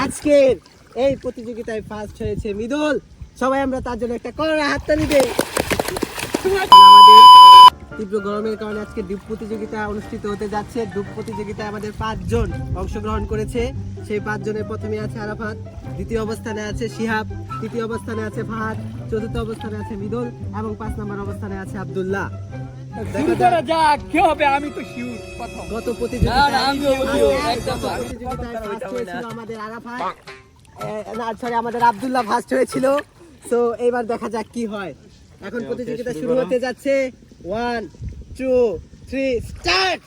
আজকের এই প্রতিযোগিতায় ফার্স্ট হয়েছে মৃদুল। সবাই আমরা তার জন্য একটা কড়া হাততালি দেই। আমাদের তীব্র গরমের কারণে আজকে ডুব প্রতিযোগিতা অনুষ্ঠিত হতে যাচ্ছে। ডুব প্রতিযোগিতায় আমাদের 5 জন অংশগ্রহণ করেছে। সেই 5 জনের প্রথমে আছে আরাফাত, দ্বিতীয় অবস্থানে আছে শিহাব, তৃতীয় অবস্থানে আছে ফাহাদ, চতুর্থ অবস্থানে আছে মৃদুল এবং 5 নম্বর অবস্থানে আছে আব্দুল্লাহ। গত প্রতিযোগিতায় আমাদের আরাফাত আমাদের আব্দুল্লাহ ফার্স্ট হয়েছিল। তো এবার দেখা যাক কি হয়। এখন প্রতিযোগিতা শুরু হতে যাচ্ছে। 1 2 3 স্টার্ট।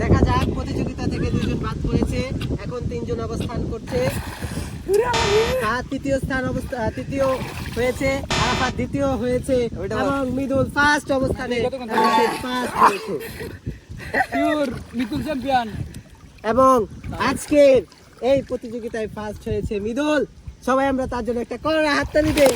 দেখা যাক, প্রতিযোগিতা থেকে 2 জন বাদ পড়েছে। এখন 3 জন অবস্থান করছে। তৃতীয় হয়েছে আরাফাত, দ্বিতীয় হয়েছে এবং মৃদুল ফার্স্ট অবস্থানে এবং আজকের এই প্রতিযোগিতায় ফার্স্ট হয়েছে মৃদুল। সবাই আমরা তার জন্য একটা কড়া হাততালি দেই।